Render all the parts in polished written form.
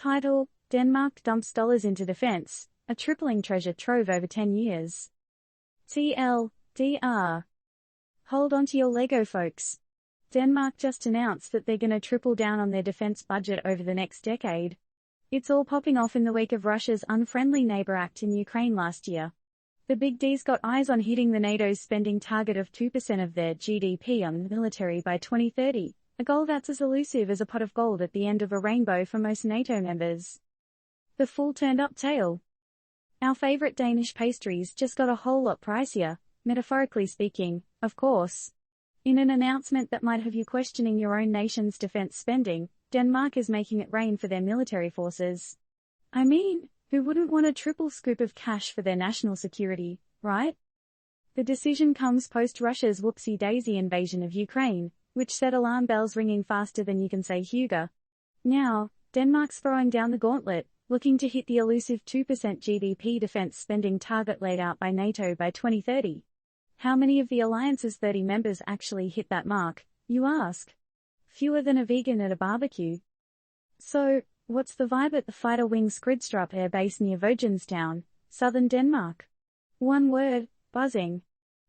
Title: Denmark dumps dollars into defense, a tripling treasure trove over 10 years. TLDR. Hold on to your Lego, folks. Denmark just announced that they're gonna triple down on their defense budget over the next decade. It's all popping off in the wake of Russia's unfriendly neighbor act in Ukraine last year. The Big D's got eyes on hitting the NATO's spending target of 2% of their GDP on the military by 2030, a goal that's as elusive as a pot of gold at the end of a rainbow for most NATO members. The fool turned up tail. Our favorite Danish pastries just got a whole lot pricier, metaphorically speaking, of course. In an announcement that might have you questioning your own nation's defense spending, Denmark is making it rain for their military forces. I mean, who wouldn't want a triple scoop of cash for their national security, right? The decision comes post-Russia's whoopsie-daisy invasion of Ukraine, which set alarm bells ringing faster than you can say Hugo. Now, Denmark's throwing down the gauntlet, looking to hit the elusive 2% GDP defense spending target laid out by NATO by 2030. How many of the alliance's 30 members actually hit that mark, you ask? Fewer than a vegan at a barbecue. So, what's the vibe at the Fighter Wing Skridstrup Air Base near Vogenstown, southern Denmark? One word: buzzing.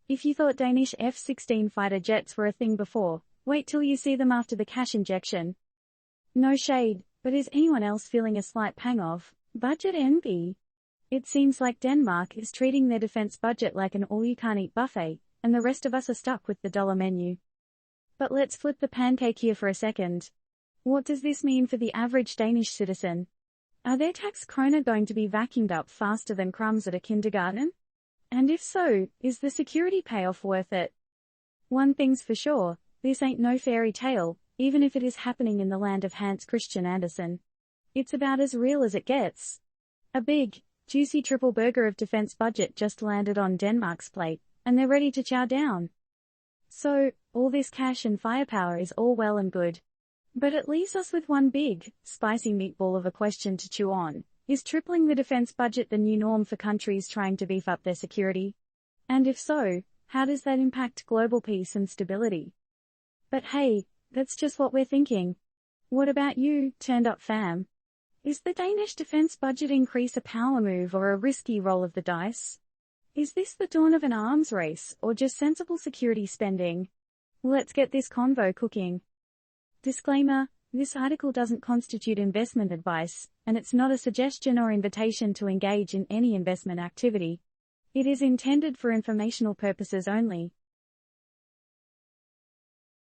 If you thought Danish F-16 fighter jets were a thing before, wait till you see them after the cash injection. No shade, but is anyone else feeling a slight pang of budget envy? It seems like Denmark is treating their defense budget like an all-you-can-eat buffet, and the rest of us are stuck with the dollar menu. But let's flip the pancake here for a second. What does this mean for the average Danish citizen? Are their tax kroner going to be vacuumed up faster than crumbs at a kindergarten? And if so, is the security payoff worth it? One thing's for sure, this ain't no fairy tale, even if it is happening in the land of Hans Christian Andersen. It's about as real as it gets. A big, juicy triple burger of defense budget just landed on Denmark's plate, and they're ready to chow down. So, all this cash and firepower is all well and good. But it leaves us with one big, spicy meatball of a question to chew on. Is tripling the defense budget the new norm for countries trying to beef up their security? And if so, how does that impact global peace and stability? But hey, that's just what we're thinking. What about you, turned up fam? Is the Danish defense budget increase a power move or a risky roll of the dice? Is this the dawn of an arms race, or just sensible security spending? Let's get this convo cooking. Disclaimer: this article doesn't constitute investment advice, and it's not a suggestion or invitation to engage in any investment activity. It is intended for informational purposes only.